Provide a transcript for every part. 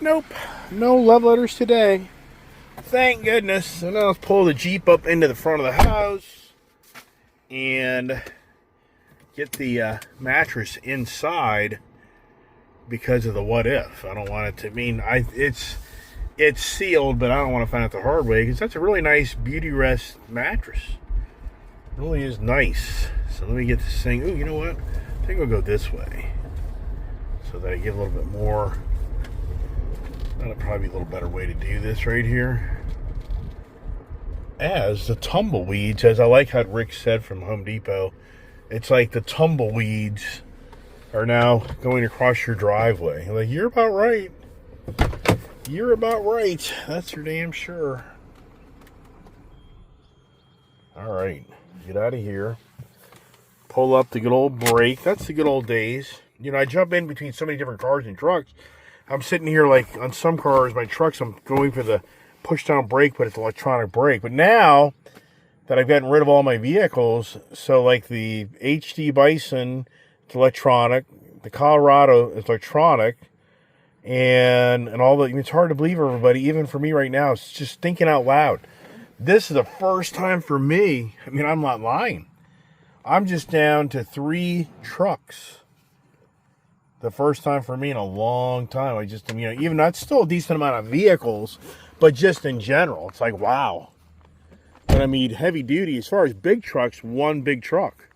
Nope, no love letters today. Thank goodness. So now let's pull the Jeep up into the front of the house and get the mattress inside because of the what if. I don't want it to mean it's sealed, but I don't want to find out the hard way because that's a really nice Beauty Rest mattress. It really is nice. So let me get this thing. Ooh, you know what? I think we'll go this way so that I get a little bit more. That'll probably be a little better way to do this right here. As the tumbleweeds, as I like how Rick said from Home Depot, it's like the tumbleweeds are now going across your driveway. Like, you're about right. You're about right. That's for damn sure. All right, get out of here. Pull up the good old brake. That's the good old days. You know, I jump in between so many different cars and trucks. I'm sitting here like on some cars, my trucks, I'm going for the push down brake, but it's electronic brake. But now that I've gotten rid of all my vehicles, so like the HD Bison, it's electronic, the Colorado is electronic, and all the, it's hard to believe, everybody, even for me right now, it's just thinking out loud. This is the first time for me, I mean, I'm not lying. I'm just down to 3 trucks. The first time for me in a long time. I just, you know, even that's still a decent amount of vehicles, but just in general, it's like, wow. And I mean, heavy duty, as far as big trucks, 1 big truck.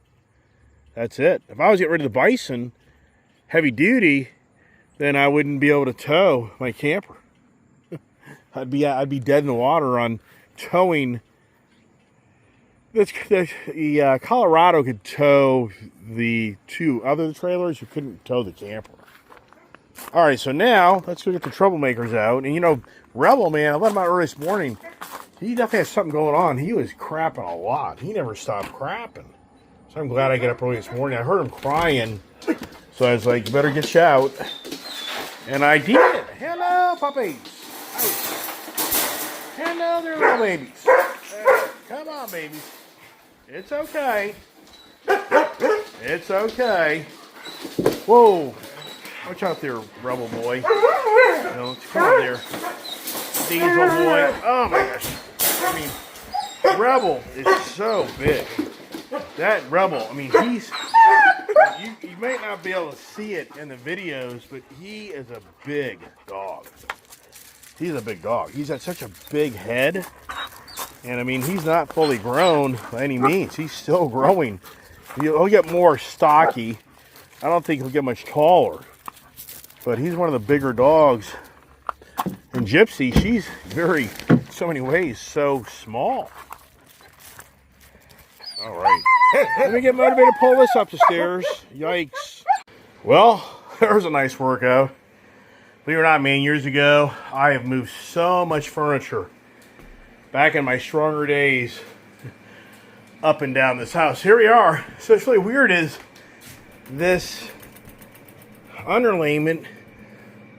That's it. If I was getting rid of the Bison, heavy duty, then I wouldn't be able to tow my camper. I'd be dead in the water on towing. The Colorado could tow the 2 other trailers. You couldn't tow the camper. All right, so now let's go get the troublemakers out. And you know, Rebel, man, I let him out early this morning. He definitely has something going on. He was crapping a lot. He never stopped crapping. So I'm glad I got up early this morning. I heard him crying. So I was like, you better get you out. And I did. Hello, puppies. Hello, there, little babies. Come on, babies. It's okay. It's okay. Whoa. Watch out there, Rebel boy. No, come on there. Diesel boy. Oh my gosh. I mean, Rebel is so big. That Rebel, I mean, he's... You might not be able to see it in the videos, but he is a big dog. He's a big dog. He's got such a big head. And I mean, he's not fully grown by any means. He's still growing. He'll get more stocky. I don't think he'll get much taller. But he's one of the bigger dogs. And Gypsy, she's very, in so many ways, so small. All right. Let me get motivated to pull this up the stairs. Yikes. Well, there's a nice workout. Believe it or not, man, years ago, I have moved so much furniture back in my stronger days up and down this house. Here we are. So what's really weird is this underlayment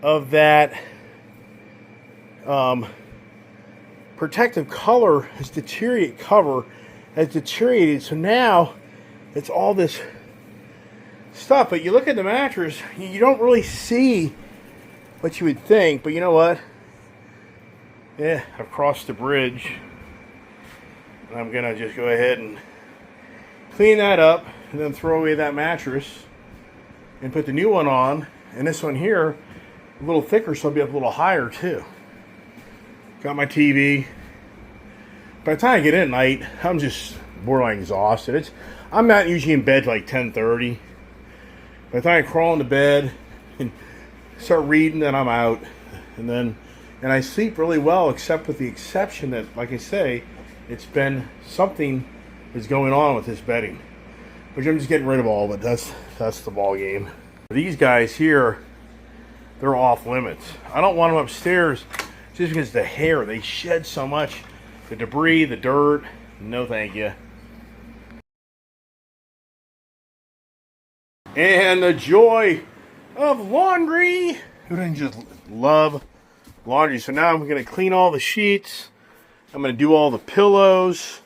of that protective cover has deteriorated. So now it's all this stuff. But you look at the mattress, you don't really see what you would think. But you know what? Yeah, I've crossed the bridge. I'm going to just go ahead and clean that up and then throw away that mattress and put the new one on. And this one here, a little thicker, so it'll be up a little higher too. Got my TV. By the time I get in at night, I'm just borderline exhausted. I'm not usually in bed like 10:30. By the time I crawl into bed and start reading, then I'm out. And I sleep really well, except with the exception that, like I say, it's been something is going on with this bedding, which I'm just getting rid of all of it. That's the ball game. These guys here, they're off limits. I don't want them upstairs just because the hair, they shed so much. The debris, the dirt, no thank you. And the joy of laundry. Who doesn't just love laundry? So now I'm going to clean all the sheets. I'm going to do all the pillows.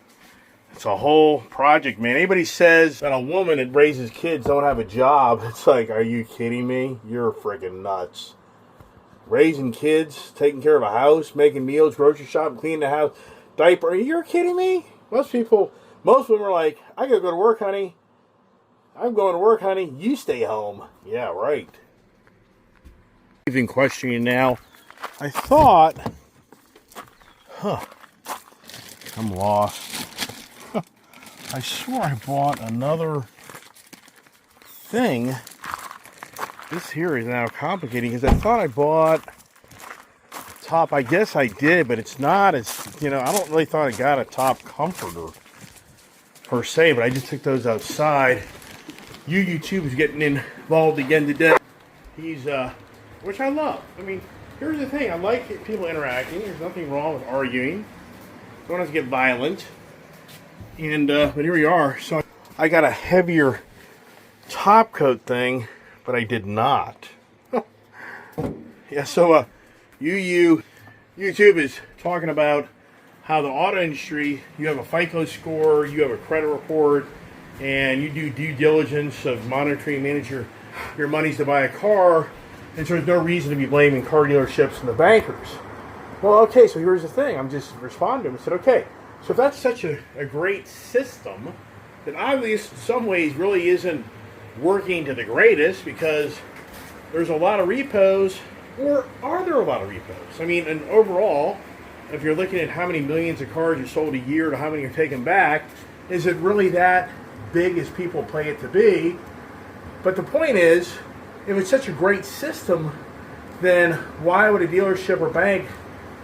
It's a whole project, man. Anybody says that a woman that raises kids don't have a job, it's like, are you kidding me? You're freaking nuts. raising kids, taking care of a house, making meals, grocery shopping, cleaning the house, diaper. You're kidding me? Most women are like, I gotta go to work, honey. I'm going to work, honey. You stay home. Yeah, right. Even questioning now. I thought, I'm lost. I swore I bought another thing. This here is now complicating because I thought I bought top. I guess I did, but it's not as, I don't really thought I got a top comforter per se, but I just took those outside. YouTube is getting involved again today. He's, which I love. I mean, here's the thing. I like people interacting. There's nothing wrong with arguing. Don't have to get violent. And, but here we are. So I got a heavier top coat thing, but I did not. Yeah, so, YouTube is talking about how the auto industry, you have a FICO score, you have a credit report, and you do due diligence of monitoring and manage your monies to buy a car, and so there's no reason to be blaming car dealerships and the bankers. Well, okay, so here's the thing. I'm just responding to him and said, okay, so if that's such a great system, then obviously in some ways really isn't working to the greatest because there's a lot of repos, or are there a lot of repos? I mean, and overall, if you're looking at how many millions of cars you sold a year to how many are taken back, is it really that big as people play it to be? But the point is, if it's such a great system, then why would a dealership or bank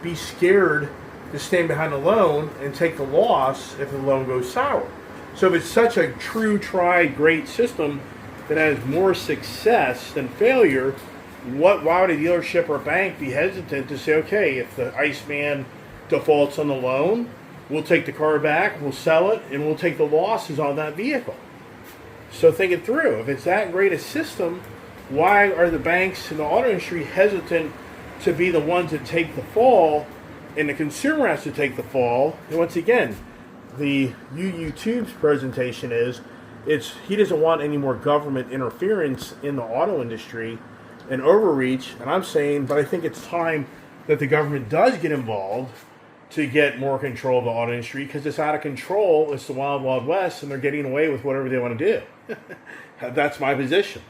be scared to stand behind the loan and take the loss if the loan goes sour? So if it's such a true, tried, great system that has more success than failure, why would a dealership or bank be hesitant to say, okay, if the Iceman defaults on the loan, we'll take the car back, we'll sell it, and we'll take the losses on that vehicle? So think it through. If it's that great a system, why are the banks and the auto industry hesitant to be the ones that take the fall, and the consumer has to take the fall? And once again, the YouTube's presentation is, he doesn't want any more government interference in the auto industry and overreach. And I'm saying, but I think it's time that the government does get involved to get more control of the auto industry, because it's out of control. It's the wild, wild west, and they're getting away with whatever they want to do. That's my position.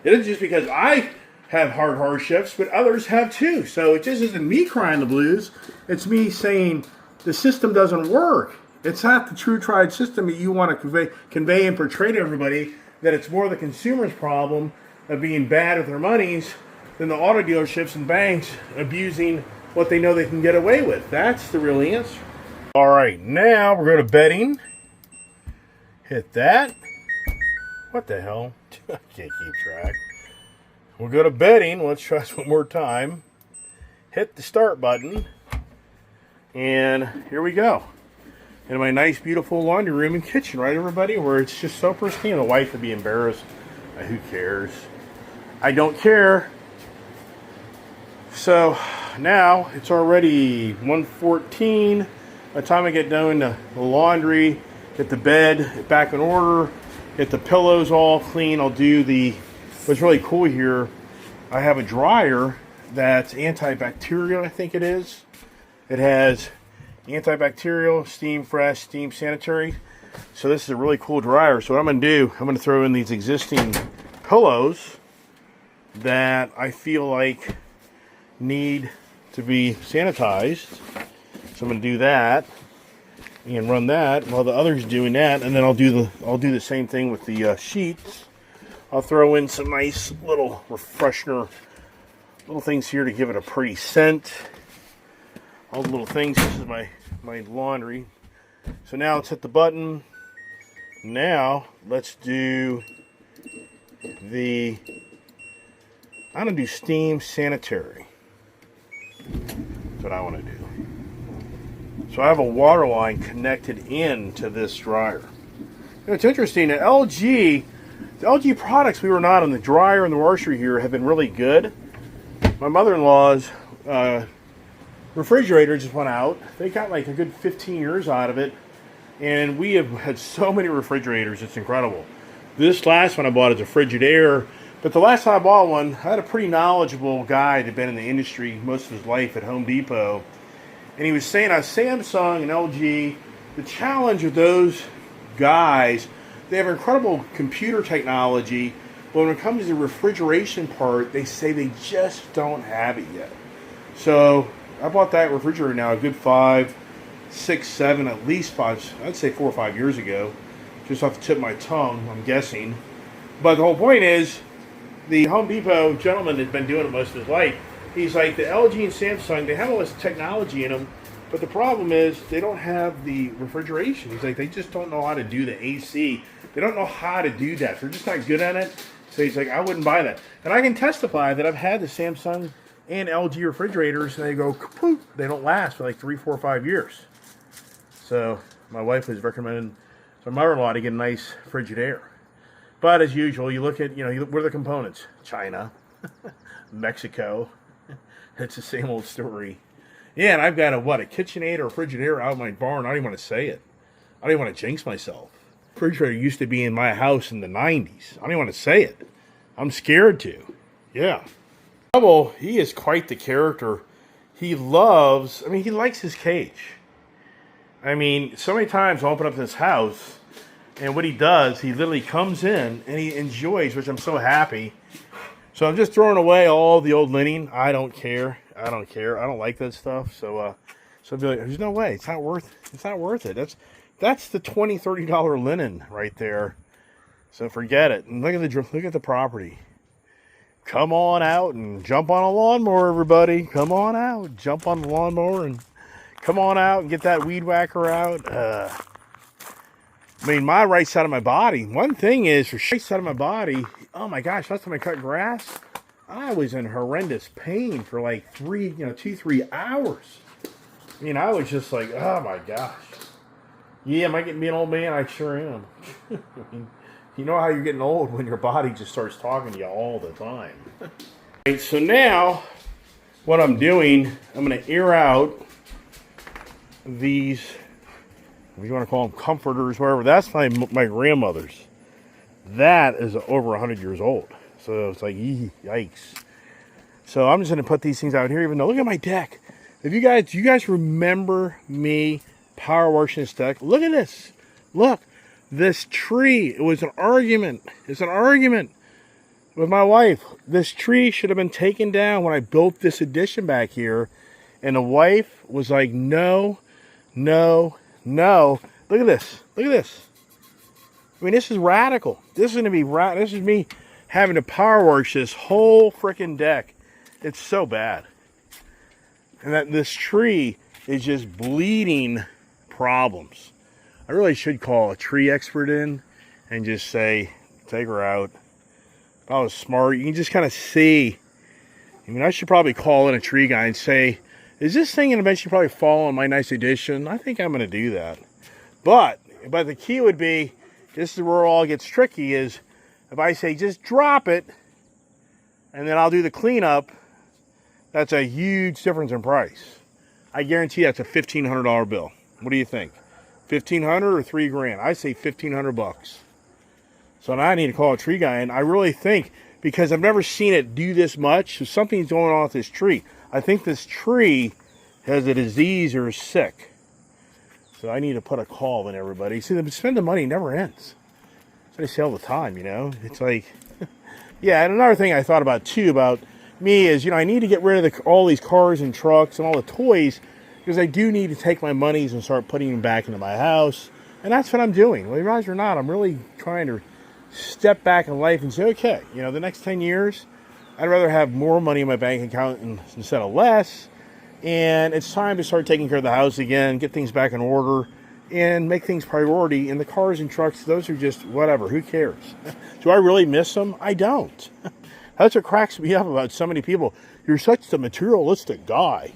It isn't just because I have hardships, but others have too. So it just isn't me crying the blues. It's me saying the system doesn't work. It's not the true tried system that you want to convey and portray to everybody, that it's more the consumer's problem of being bad with their monies than the auto dealerships and banks abusing what they know they can get away with. That's the real answer. All right, now we're going to betting. Hit that. What the hell? I can't keep track. We'll go to betting. Let's try this one more time. Hit the start button. And here we go. In my nice, beautiful laundry room and kitchen, right, everybody? Where it's just so pristine. The wife would be embarrassed. Who cares? I don't care. So now it's already 1:14. By the time I get done the laundry, get the bed back in order, get the pillows all clean, I'll do what's really cool here, I have a dryer that's antibacterial, I think it is. It has antibacterial, steam fresh, steam sanitary. So this is a really cool dryer. So what I'm going to do, I'm going to throw in these existing pillows that I feel like need to be sanitized. So I'm going to do that and run that while the other's doing that, and then I'll do the same thing with the sheets. I'll throw in some nice little refreshener, little things here to give it a pretty scent. All the little things. This is my laundry. So now let's hit the button. Now let's do I'm gonna do steam sanitary. That's what I want to do. So I have a water line connected into this dryer. It's interesting. The LG products we were not on the dryer and the washer here have been really good. My mother-in-law's refrigerator just went out. They got like a good 15 years out of it, and we have had so many refrigerators. It's incredible. This last one I bought is a Frigidaire, But the last time I bought one, I had a pretty knowledgeable guy that had been in the industry most of his life at Home Depot. And he was saying on Samsung and LG, the challenge with those guys, they have incredible computer technology, but when it comes to the refrigeration part, they say they just don't have it yet. So I bought that refrigerator now a good 5, 6, 7, at least 5, I'd say 4 or 5 years ago. Just off the tip of my tongue, I'm guessing. But the whole point is, the Home Depot gentleman has been doing it most of his life. He's like, the LG and Samsung, they have all this technology in them, but the problem is they don't have the refrigeration. He's like, they just don't know how to do the AC. They don't know how to do that. They're just not good at it. So he's like, I wouldn't buy that. And I can testify that I've had the Samsung and LG refrigerators, and they go kaput. They don't last for like 3, 4, 5 years. So my wife was recommending my mother-in-law to get a nice Frigidaire. But as usual, you look at, what are the components? China, Mexico. It's the same old story. Yeah, and I've got a KitchenAid or a Frigidaire out in my barn. I don't even want to say it. I don't even want to jinx myself. Refrigerator used to be in my house in the 90s. I don't even want to say it. I'm scared to. Yeah. Double, he is quite the character. He likes his cage. I mean, so many times I'll open up this house, and what he does, he literally comes in and he enjoys, which I'm so happy. So I'm just throwing away all the old linen. I don't care. I don't like that stuff. So I'll be like, there's no way. It's not worth it. That's the $20, $30 linen right there. So forget it. And look at the property. Come on out and jump on a lawnmower, everybody. Come on out, jump on the lawnmower, and come on out and get that weed whacker out. My right side of my body. One thing is, for right side of my body, oh my gosh, last time I cut grass, I was in horrendous pain for like 2, 3 hours. I was just like, oh my gosh. Yeah, am I getting to be an old man? I sure am. You know how you're getting old when your body just starts talking to you all the time. Right, so now, what I'm doing, I'm going to air out these, if you want to call them comforters, whatever. That's my grandmother's. That is over 100 years old. So it's like, yikes. So I'm just going to put these things out here, even though, look at my deck. Do you guys remember me power washing this deck? Look at this. Look. This tree, it was an argument. It's an argument with my wife. This tree should have been taken down when I built this addition back here. And the wife was like, no, no, no. Look at this. Look at this. This is radical. This is going to be this is me having to power wash this whole freaking deck. It's so bad. And that this tree is just bleeding problems. I really should call a tree expert in and just say, take her out. If I was smart, you can just kind of see. I should probably call in a tree guy and say, is this thing going to eventually probably fall on my nice addition? I think I'm going to do that. But the key would be, this is where it all gets tricky, is if I say, just drop it, and then I'll do the cleanup, that's a huge difference in price. I guarantee that's a $1,500 bill. What do you think? $1,500 or $3,000? I say $1,500. So now I need to call a tree guy, and I really think, because I've never seen it do this much, so something's going on with this tree. I think this tree has a disease or is sick. So I need to put a call in, everybody. See, spending money never ends. That's what I say all the time, It's like, yeah, and another thing I thought about, too, about me is, I need to get rid of all these cars and trucks and all the toys, because I do need to take my monies and start putting them back into my house. And that's what I'm doing. Whether you realize it or not, I'm really trying to step back in life and say, okay, the next 10 years, I'd rather have more money in my bank account instead of less. And it's time to start taking care of the house again, get things back in order, and make things priority. And the cars and trucks, those are just whatever. Who cares? Do I really miss them? I don't. That's what cracks me up about so many people. You're such a materialistic guy.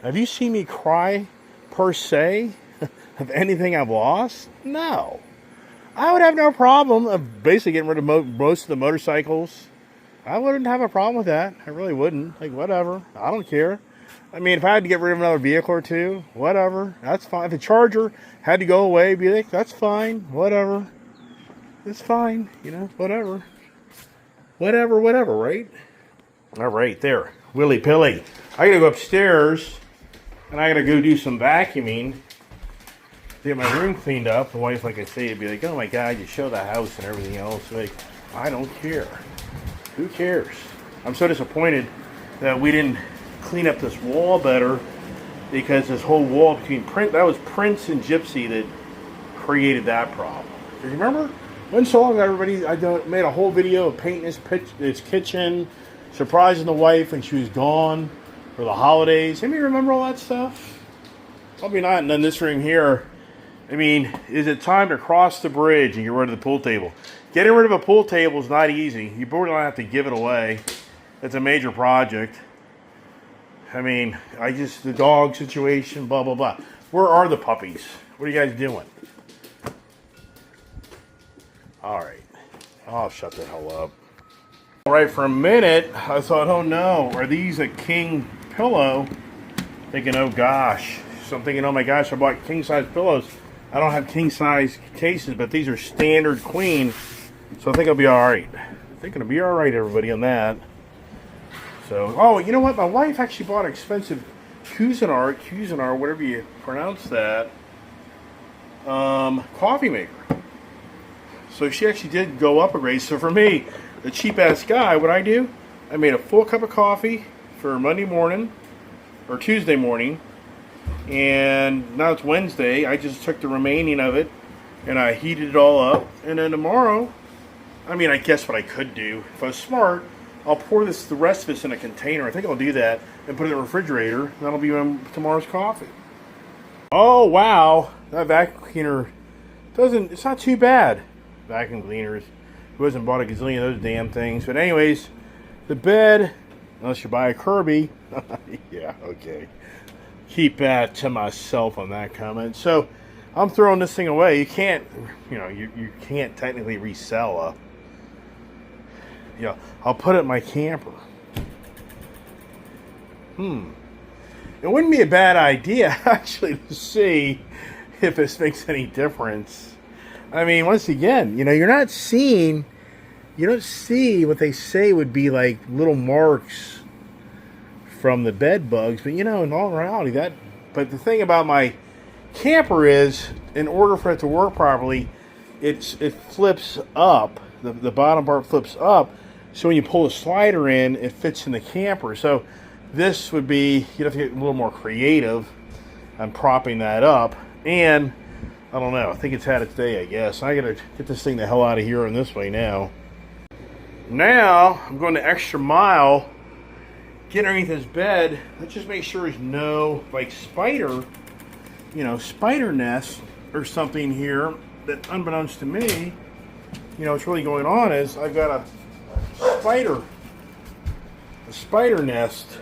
Have you seen me cry, per se, of anything I've lost? No. I would have no problem of basically getting rid of most of the motorcycles. I wouldn't have a problem with that. I really wouldn't. Like, whatever. I don't care. If I had to get rid of another vehicle or two, whatever. That's fine. If the Charger had to go away, be like, that's fine. Whatever. It's fine. Whatever. whatever, whatever, right? All right, there. Willy Pilly. I gotta go upstairs and I gotta go do some vacuuming to get my room cleaned up. The wife, like I say, would be like, oh my God, you show the house and everything else. Like, I don't care. Who cares? I'm so disappointed that we didn't clean up this wall better, because this whole wall between that was Prince and Gypsy that created that problem. Do you remember? One song, everybody, made a whole video of painting his kitchen, surprising the wife when she was gone for the holidays. Anybody remember all that stuff? Probably not. And then this room here, I mean, is it time to cross the bridge and get rid of the pool table? Getting rid of a pool table is not easy. You probably don't have to give it away. It's a major project. I mean, the dog situation, blah, blah, blah. Where are the puppies? What are you guys doing? All right. I'll shut the hell up. All right, for a minute, I thought, oh no, are these a king pillow? Thinking, oh gosh. So I'm thinking, oh my gosh, I bought king size pillows. I don't have king size cases, but these are standard queen. So I think I'll be all right. I think it'll be all right, everybody, on that. So, oh, you know what? My wife actually bought an expensive Cuisinart, whatever you pronounce that, coffee maker. So she actually did go up a grade. So for me, the cheap-ass guy, what I do, I made a full cup of coffee for Monday morning, or Tuesday morning, and now it's Wednesday. I just took the remaining of it, and I heated it all up, and then tomorrow, I mean, I guess what I could do, if I was smart, I'll pour the rest of this in a container. I think I'll do that and put it in the refrigerator. That'll be tomorrow's coffee. Oh, wow. That vacuum cleaner it's not too bad. Vacuum cleaners. Who hasn't bought a gazillion of those damn things? But anyways, the bed, unless you buy a Kirby. Yeah, okay. Keep that to myself on that comment. So, I'm throwing this thing away. You can't, you can't technically resell I'll put it in my camper. It wouldn't be a bad idea, actually, to see if this makes any difference. I mean, once again, you don't see what they say would be like little marks from the bed bugs, but in all reality, but the thing about my camper is, in order for it to work properly, it flips up, the bottom part flips up, so when you pull the slider in, it fits in the camper. So this would be, you'd have to get a little more creative on propping that up. And, I don't know, I think it's had its day, I guess. I gotta get this thing the hell out of here in this way now. Now, I'm going the extra mile, getting underneath this bed. Let's just make sure there's no, spider nest or something here that, unbeknownst to me, what's really going on is I've got a spider nest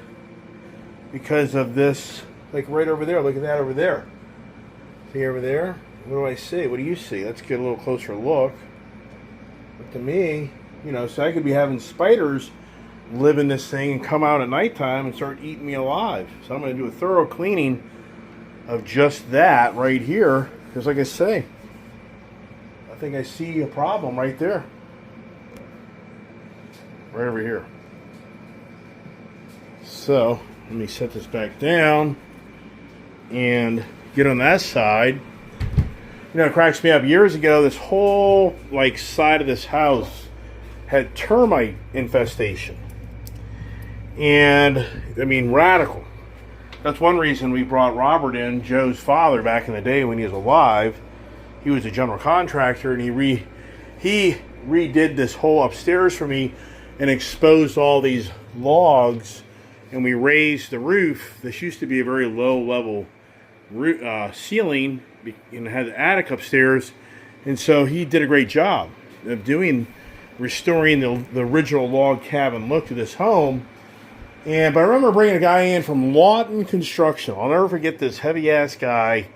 because of this, right over there. Look at that over there. See over there? What do I see? What do you see? Let's get a little closer look. But to me, so I could be having spiders live in this thing and come out at nighttime and start eating me alive. So I'm going to do a thorough cleaning of just that right here. Because like I say, I think I see a problem right there. Right over here. So, let me set this back down and get on that side. It cracks me up. Years ago, this whole, side of this house had termite infestation. And, I mean, radical. That's one reason we brought Robert in, Joe's father, back in the day when he was alive. He was a general contractor, and he redid this whole upstairs for me and exposed all these logs, and we raised the roof. This used to be a very low level ceiling, and had the attic upstairs, and so he did a great job of restoring the original log cabin look to this home. But I remember bringing a guy in from Lawton Construction. I'll never forget this heavy ass guy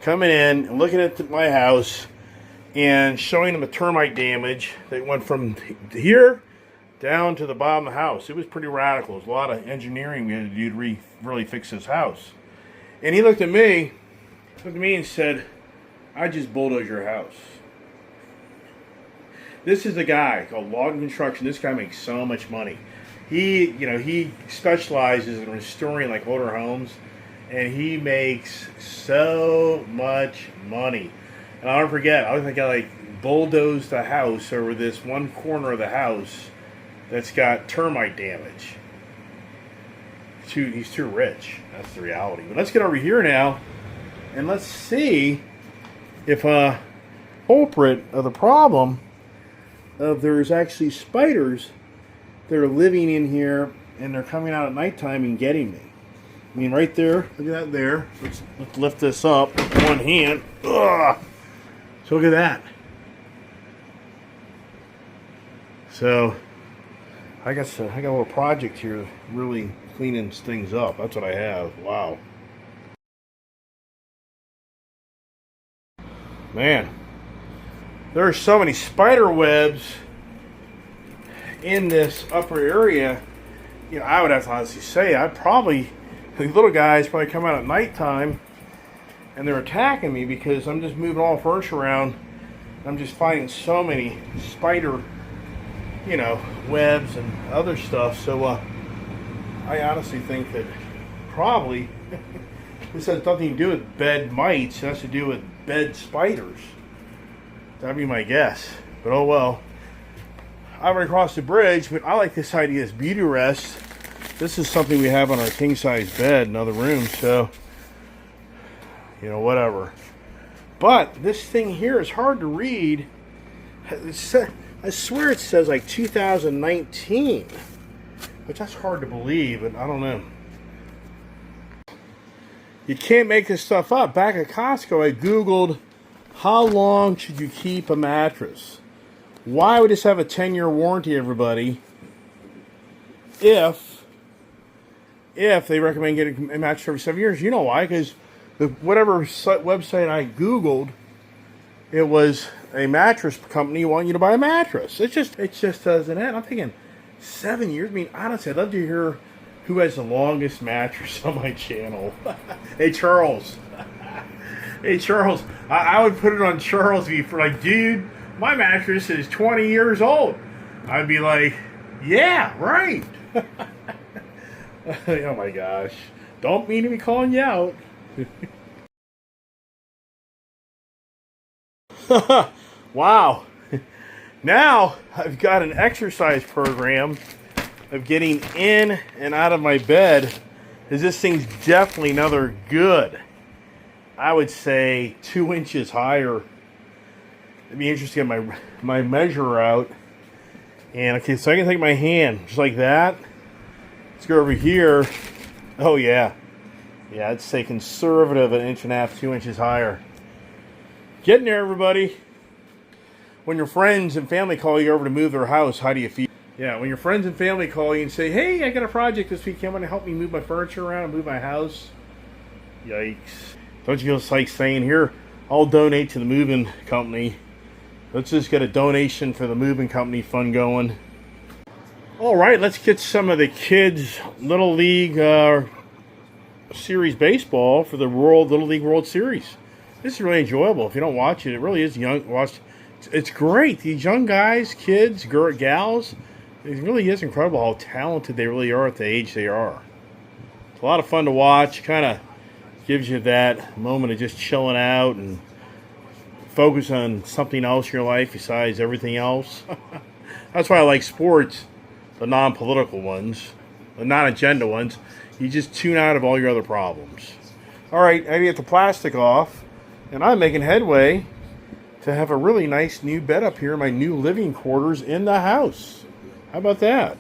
coming in and looking at my house and showing him the termite damage that went from here down to the bottom of the house. It was pretty radical. It was a lot of engineering we had to do to really fix this house. And he looked at me and said, "I just bulldozed your house." This is a guy called Logan Construction. This guy makes so much money. He specializes in restoring like older homes, and he makes so much money. And I'll never forget, I think I like bulldozed the house over this one corner of the house that's got termite damage. He's too rich. That's the reality. But let's get over here now, and let's see if a culprit of the problem of there's actually spiders that are living in here, and they're coming out at nighttime and getting me. I mean, right there. Look at that there. Let's lift this up with one hand. Ugh. So look at that. So I got a little project here, really cleaning things up. That's what I have. Wow. Man, there are so many spider webs in this upper area. You know, I would have to honestly say, these little guys probably come out at nighttime and they're attacking me because I'm just moving all furniture around. I'm just finding so many spider, webs and other stuff. So I honestly think that probably this has nothing to do with bed mites. It has to do with bed spiders. That'd be my guess. But oh well. I've already crossed the bridge, but I like this idea as beauty rest. This is something we have on our king-size bed in other rooms, so whatever. But this thing here is hard to read. I swear it says like 2019, which that's hard to believe, but I don't know. You can't make this stuff up. Back at Costco, I Googled how long should you keep a mattress? Why would this have a 10-year warranty, everybody, if they recommend getting a mattress every 7 years? You know why? Because whatever website I Googled, it was a mattress company wanting you to buy a mattress. It just doesn't end. I'm thinking 7 years? I mean, honestly, I'd love to hear who has the longest mattress on my channel. Hey, Charles. Hey, Charles. I would put it on Charles for like, dude, my mattress is 20 years old. I'd be like, yeah, right. Oh my gosh. Don't mean to be calling you out. Wow. Now I've got an exercise program of getting in and out of my bed, because this thing's definitely another good, I would say, 2 inches higher. It'd be interesting to get my measure out. And okay, so I can take my hand just like that. Let's go over here. Oh yeah. Yeah, I'd say conservative, 1.5 inches, 2 inches higher. Getting there, everybody. When your friends and family call you over to move their house, how do you feel? Yeah, when your friends and family call you and say, hey, I got a project this weekend, want to help me move my furniture around, move my house? Yikes. Don't you feel like saying, here, I'll donate to the moving company. Let's just get a donation for the moving company fund going. All right, let's get some of the kids' Little League Series baseball for the Little League World Series. This is really enjoyable. If you don't watch it, it really is young. It's great. These young guys, kids, gals, it really is incredible how talented they really are at the age they are. It's a lot of fun to watch. Kind of gives you that moment of just chilling out and focus on something else in your life besides everything else. That's why I like sports, the non-political ones, the non-agenda ones. You just tune out of all your other problems. All right, I get the plastic off, and I'm making headway to have a really nice new bed up here in my new living quarters in the house. How about that?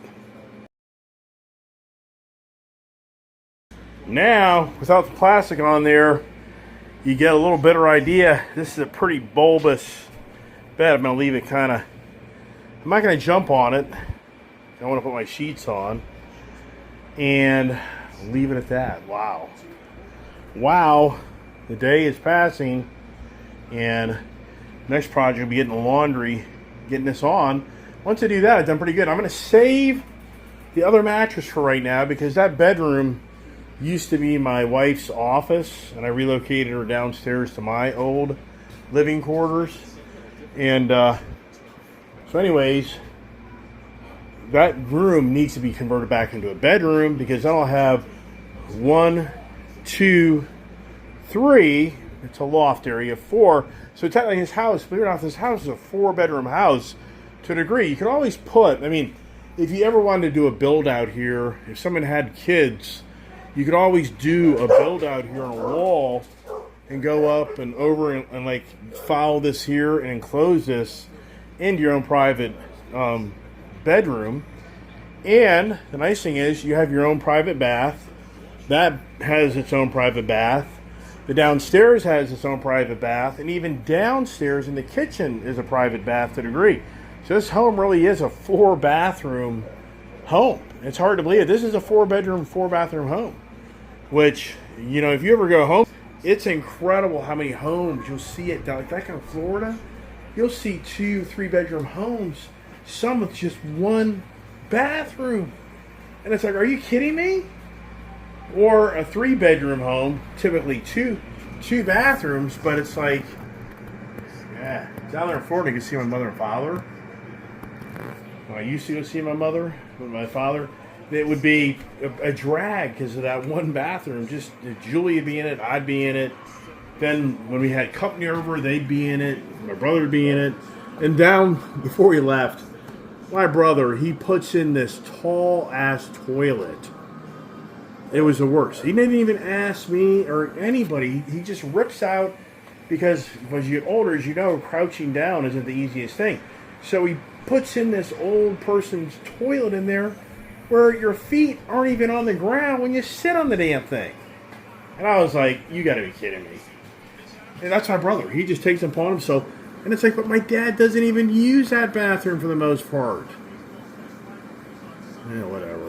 Now, without the plastic on there, you get a little better idea. This is a pretty bulbous bed. I'm going to leave it kind of... I'm not going to jump on it. I want to put my sheets on. And leave it at that. Wow. Wow. The day is passing. And next project will be getting the laundry, getting this on. Once I do that, I've done pretty good. I'm going to save the other mattress for right now because that bedroom used to be my wife's office, and I relocated her downstairs to my old living quarters. And so So anyways, that room needs to be converted back into a bedroom because then I'll have 1, 2, 3. It's a loft area, 4. So technically his house, believe it or not, this house is a 4-bedroom house to a degree. You can always put, I mean, if you ever wanted to do a build out here, if someone had kids, you could always do a build out here on a wall and go up and over and like file this here and enclose this into your own private bedroom. And the nice thing is you have your own private bath. That has its own private bath. The downstairs has its own private bath. And even downstairs in the kitchen is a private bath to a degree. So this home really is a 4-bathroom home. It's hard to believe it. This is a 4-bedroom, 4-bathroom home. Which, you know, if you ever go home, it's incredible how many homes you'll see it down. Like back in Florida, you'll see 2, 3-bedroom homes. Some with just 1 bathroom. And it's like, are you kidding me? Or a 3-bedroom home, typically two bathrooms, but it's like, yeah. Down there in Florida, you can see my mother and father. When I used to go see my mother with my father, it would be a drag because of that 1 bathroom. Just Julie would be in it, I'd be in it. Then when we had company over, they'd be in it. My brother would be in it. And down before we left, my brother, he puts in this tall-ass toilet. It was the worst. He didn't even ask me or anybody. He just rips out because as you get older, as you know, crouching down isn't the easiest thing. So he puts in this old person's toilet in there where your feet aren't even on the ground when you sit on the damn thing. And I was like, you got to be kidding me. And that's my brother. He just takes it upon himself. And it's like, but my dad doesn't even use that bathroom for the most part. Yeah, whatever.